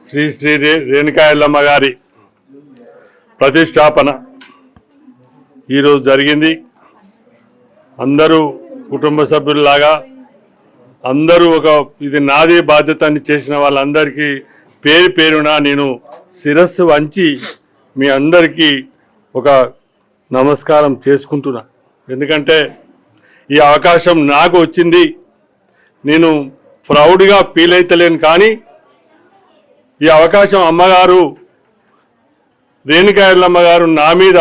శ్రీ శ్రీ రేణుకా ఎల్లమ్మ గారి ప్రతిష్టాపన ఈరోజు జరిగింది. అందరూ కుటుంబ సభ్యుల్లాగా అందరూ ఇది నాదే బాధ్యత అని చేసిన వాళ్ళందరికీ పేరు పేరున నేను శిరస్సు వంచి మీ అందరికీ ఒక నమస్కారం చేసుకుంటున్నా. ఎందుకంటే ఈ అవకాశం నాకు వచ్చింది. నేను ప్రౌడ్గా ఫీల్ అవుతలేను, కానీ ఈ అవకాశం అమ్మగారు రేణుకా ఎల్లమ్మ గారు నా మీద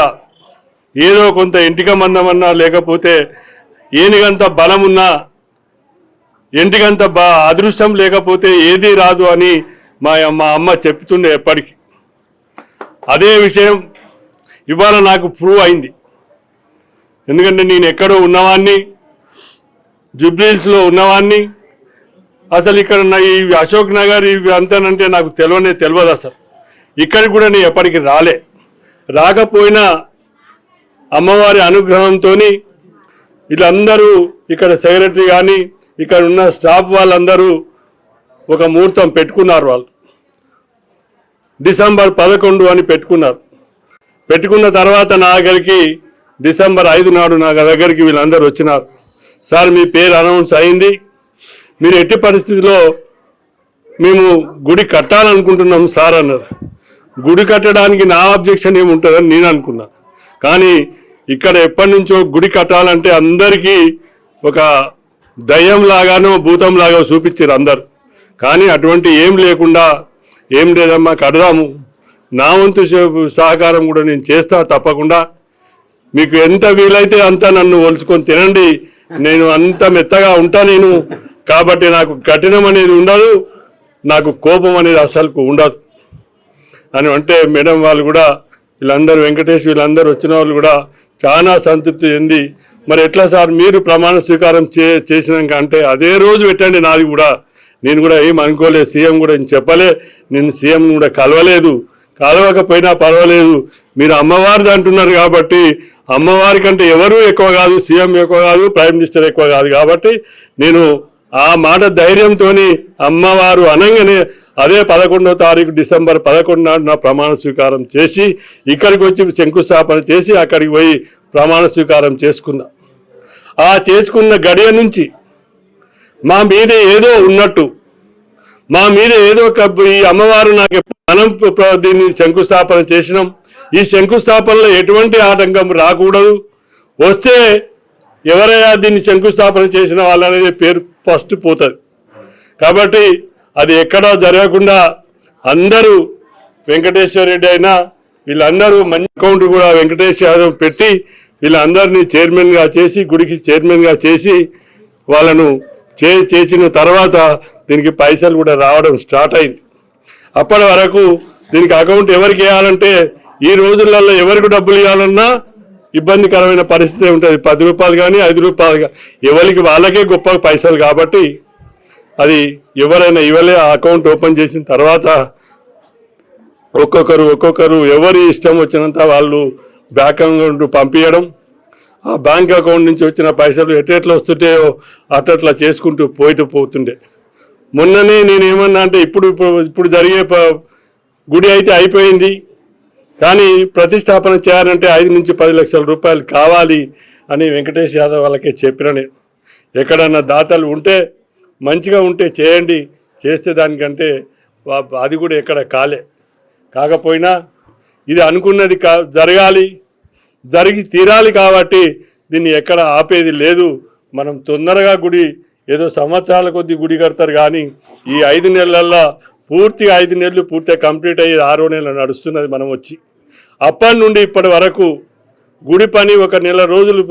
ఏదో కొంత ఇంటిక మందమన్నా, లేకపోతే ఏనిగంత బలమున్నా, ఇంటికంత అదృష్టం లేకపోతే ఏదీ రాదు అని మా అమ్మ చెప్తుండే ఎప్పటికీ. అదే విషయం ఇవాళ నాకు ప్రూవ్ అయింది. ఎందుకంటే నేను ఎక్కడో ఉన్నవాడిని, జూబ్లీహిల్స్లో ఉన్నవాడిని. అసలు ఇక్కడ ఈ అశోక్ నగర్ ఇవి అంతానంటే నాకు తెలియదు. అసలు ఇక్కడికి కూడా నేను ఎప్పటికీ రాకపోయినా అమ్మవారి అనుగ్రహంతో వీళ్ళందరూ ఇక్కడ సెక్రటరీ కానీ ఇక్కడ ఉన్న స్టాఫ్ వాళ్ళందరూ ఒక ముహూర్తం పెట్టుకున్నారు. వాళ్ళు డిసెంబర్ 11 అని పెట్టుకున్నారు. పెట్టుకున్న తర్వాత నా దగ్గరికి డిసెంబర్ 5 నాడు నా దగ్గరికి వీళ్ళందరూ వచ్చినారు. సార్, మీ పేరు అనౌన్స్ అయింది, మీరు ఎట్టి పరిస్థితిలో మేము గుడి కట్టాలనుకుంటున్నాం సార్ అన్నారు. గుడి కట్టడానికి నా అబ్జెక్షన్ ఏముంటుందని నేను అనుకున్నా. కానీ ఇక్కడ ఎప్పటి నుంచో గుడి కట్టాలంటే అందరికీ ఒక దయ్యంలాగానో భూతంలాగా చూపించారు అందరు. కానీ అటువంటి ఏం లేకుండా, ఏం లేదమ్మా కడదాము, నా వంతు సహకారం కూడా నేను చేస్తా తప్పకుండా. మీకు ఎంత వీలైతే అంత నన్ను ఒలుచుకొని తినండి, నేను అంత మెత్తగా ఉంటా నేను. కాబట్టి నాకు కఠినం అనేది ఉండదు, నాకు కోపం అనేది అసలుకు ఉండదు అని అంటే మేడం వాళ్ళు కూడా వీళ్ళందరూ వెంకటేష్ వీళ్ళందరూ వచ్చిన వాళ్ళు కూడా చాలా సంతృప్తి చెంది, మరి ఎట్లా సార్ మీరు ప్రమాణ స్వీకారం చేసినాక అంటే అదే రోజు పెట్టండి నాది కూడా. నేను కూడా ఏం అనుకోలేదు, సీఎం కూడా చెప్పలే, నేను సీఎం కూడా కలవకపోయినా పర్వాలేదు, మీరు అమ్మవారిది అంటున్నారు కాబట్టి అమ్మవారి కంటే ఎవరు ఎక్కువ కాదు, సీఎం ఎక్కువ కాదు, ప్రైమ్ మినిస్టర్ ఎక్కువ కాదు. కాబట్టి నేను ఆ మాట ధైర్యంతో అమ్మవారు అనగానే అదే 11వ తారీఖు డిసెంబర్ 11 నాడు నా ప్రమాణ స్వీకారం చేసి ఇక్కడికి వచ్చి శంకుస్థాపన చేసి అక్కడికి పోయి ప్రమాణ స్వీకారం చేసుకున్నా. ఆ చేసుకున్న గడియ నుంచి మా మీద ఏదో ఉన్నట్టు, మా మీద ఏదో ఈ అమ్మవారు నాకు మనం దీన్ని శంకుస్థాపన చేసినాం, ఈ శంకుస్థాపనలో ఎటువంటి ఆటంకం రాకూడదు, వస్తే ఎవరైనా దీన్ని శంకుస్థాపన చేసిన వాళ్ళనేది పేరు ఫస్ట్ పోతుంది. కాబట్టి అది ఎక్కడా జరగకుండా అందరూ వెంకటేశ్వర రెడ్డి అయినా వీళ్ళందరూ మంచి అకౌంట్ కూడా వెంకటేశ్వర యాదవ్ పెట్టి వీళ్ళందరినీ చైర్మన్గా చేసి గుడికి చైర్మన్గా చేసి వాళ్ళను చేసిన తర్వాత దీనికి పైసలు కూడా రావడం స్టార్ట్ అయింది. అప్పటి వరకు దీనికి అకౌంట్ ఎవరికి వేయాలంటే ఈ రోజులలో ఎవరికి డబ్బులు ఇవ్వాలన్నా ఇబ్బందికరమైన పరిస్థితి ఉంటుంది. 10 రూపాయలు కానీ 5 రూపాయలు కానీ ఎవరికి వాళ్ళకే గొప్ప పైసలు. కాబట్టి అది ఎవరైనా ఇవ్వలే. ఆ అకౌంట్ ఓపెన్ చేసిన తర్వాత ఒక్కొక్కరు ఎవరి ఇష్టం వచ్చినంత వాళ్ళు బ్యాంక్ అకౌంట్ పంపించడం, ఆ బ్యాంక్ అకౌంట్ నుంచి వచ్చిన పైసలు ఎట్లా వస్తుంటాయో అట్లా చేసుకుంటూ పోతుండే. మొన్ననే నేను ఏమన్నా అంటే ఇప్పుడు జరిగే గుడి అయితే అయిపోయింది, కానీ ప్రతిష్టాపన చేయాలంటే 5 నుంచి 10 లక్షల రూపాయలు కావాలి అని వెంకటేష్ యాదవ్ వాళ్ళకే చెప్పిన. నేను ఎక్కడన్నా దాతలు ఉంటే మంచిగా ఉంటే చేయండి, చేస్తే దానికంటే అది కూడా ఎక్కడ కాకపోయినా ఇది అనుకున్నది జరిగి తీరాలి. కాబట్టి దీన్ని ఎక్కడ ఆపేది లేదు. మనం తొందరగా గుడి ఏదో సంవత్సరాల కొద్దీ గుడి కడతారు, కానీ ఈ 5 నెలల్లో పూర్తిగా 5 నెలలు పూర్తిగా కంప్లీట్ అయ్యి 6వ నెల నడుస్తున్నది. మనం వచ్చి అప్పటి నుండి ఇప్పటి వరకు గుడి పని 1 నెల రోజులు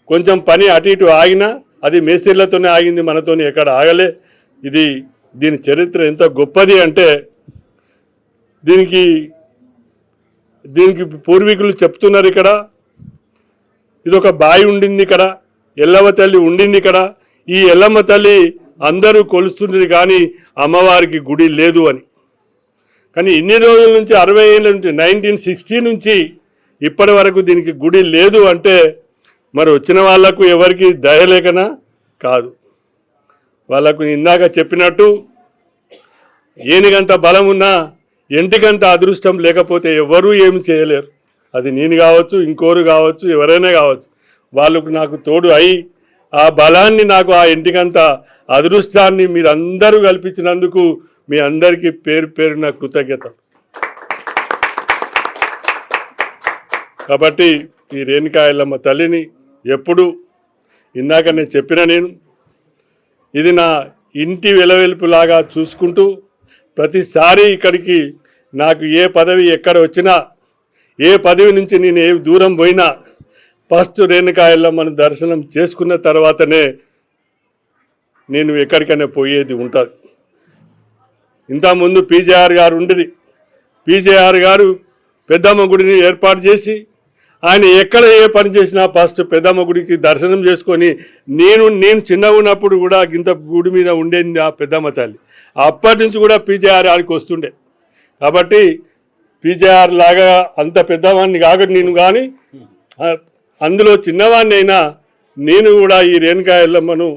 కొంచెం పని అటు ఇటు ఆగినా అది మేస్త్రీలతోనే ఆగింది, మనతోనే ఎక్కడ ఆగలే. దీని చరిత్ర ఎంత గొప్పది అంటే దీనికి పూర్వీకులు చెప్తున్నారు. ఇక్కడ ఇదొక బావి ఉండింది, ఇక్కడ ఎల్లమ్మ తల్లి ఉండింది. ఇక్కడ ఈ ఎల్లమ్మ తల్లి అందరూ కొలుస్తుంది, కానీ అమ్మవారికి గుడి లేదు అని. కానీ ఇన్ని రోజుల నుంచి 60 ఏళ్ళ నుంచి 1960 నుంచి ఇప్పటి వరకు దీనికి గుడి లేదు అంటే మరి వచ్చిన వాళ్లకు ఎవరికి దయలేకనా కాదు. వాళ్ళకు ఇందాక చెప్పినట్టు ఏనిగంత బలం ఉన్నా ఎంటికంత అదృష్టం లేకపోతే ఎవరూ ఏమి చేయలేరు. అది నేను కావచ్చు, ఇంకోరు కావచ్చు, ఎవరైనా కావచ్చు. వాళ్ళకు నాకు తోడు అయి ఆ బలాన్ని నాకు ఆ ఇంటికంత అదృష్టాన్ని మీరందరూ కల్పించినందుకు మీ అందరికీ పేరు పేరున కృతజ్ఞతలు. కాబట్టి ఈ రేణుకా ఎల్లమ్మ తల్లిని ఎప్పుడు ఇందాక నేను చెప్పిన ఇది నా ఇంటి వెలవెలుపులాగా చూసుకుంటూ ప్రతిసారి ఇక్కడికి నాకు ఏ పదవి ఎక్కడ వచ్చినా, ఏ పదవి నుంచి నేను ఏ దూరం పోయినా ఫస్ట్ రేణుకా ఎల్లమ్మను దర్శనం చేసుకున్న తర్వాతనే నేను ఎక్కడికైనా పోయేది ఉంటుంది. ఇంతకుముందు పీజేఆర్ గారు ఉండేది. పీజేఆర్ గారు పెద్దమ్మ గుడిని ఏర్పాటు చేసి ఆయన ఎక్కడ ఏ పని చేసినా ఫస్ట్ పెద్దమ్మ గుడికి దర్శనం చేసుకొని నేను చిన్నగా ఉన్నప్పుడు కూడా గింత గుడి మీద ఉండేది ఆ పెద్దమ్మ తల్లి. అప్పటి నుంచి కూడా పీజేఆర్ ఆడికి వస్తుండే. కాబట్టి పీజేఆర్ లాగా అంత పెద్దవాడిని కాక నేను కానీ అందులో చిన్నవాడిని అయినా నేను కూడా ఈ రేణుకా ఎల్లమ్మను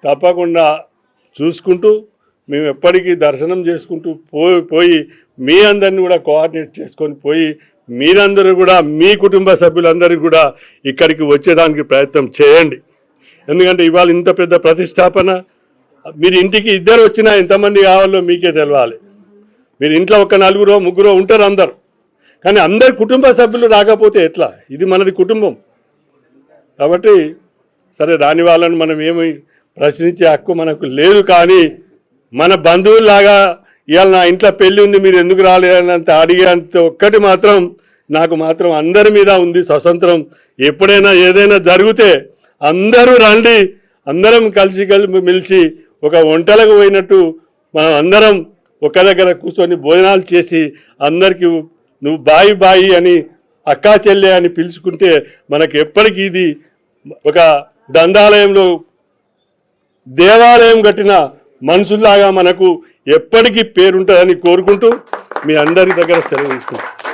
తప్పకుండా చూసుకుంటూ మేము ఎప్పటికీ దర్శనం చేసుకుంటూ పోయి మీ అందరిని కూడా కోఆర్డినేట్ చేసుకొని పోయి మీరందరూ కూడా మీ కుటుంబ సభ్యులందరూ కూడా ఇక్కడికి వచ్చేదానికి ప్రయత్నం చేయండి. ఎందుకంటే ఇవాళ ఇంత పెద్ద ప్రతిష్టాపన, మీరు ఇంటికి ఇద్దరు వచ్చినా ఎంతమంది కావాలో మీకే తెలవాలి. మీరు ఇంట్లో ఒక నలుగురో ముగ్గురో ఉంటారు అందరు, కానీ అందరి కుటుంబ సభ్యులు రాకపోతే ఎట్లా? ఇది మనది కుటుంబం. కాబట్టి సరే రాని వాళ్ళని మనం ఏమి ప్రశ్నించే హక్కు మనకు లేదు. కానీ మన బంధువుల్లాగా ఇవాళ నా ఇంట్లో పెళ్ళి ఉంది మీరు ఎందుకు రాలేదంత అడిగేంత ఒక్కటి మాత్రం నాకు మాత్రం అందరి మీద ఉంది స్వతంత్రం. ఎప్పుడైనా ఏదైనా జరిగితే అందరూ రండి, అందరం కలిసి మెలిసి ఒక వంటలకు పోయినట్టు మనం అందరం ఒక దగ్గర కూర్చొని భోజనాలు చేసి అందరికీ నువ్వు బాయి బాయి అని అక్కా చెల్లె అని పిలుచుకుంటే మనకు ఎప్పటికీ ఇది ఒక దండాలయంలో దేవాలయం కట్టిన మనుషుల్లాగా మనకు ఎప్పటికీ పేరుంటుందని కోరుకుంటూ మీ అందరి దగ్గర సెలవు తీసుకుంటాం.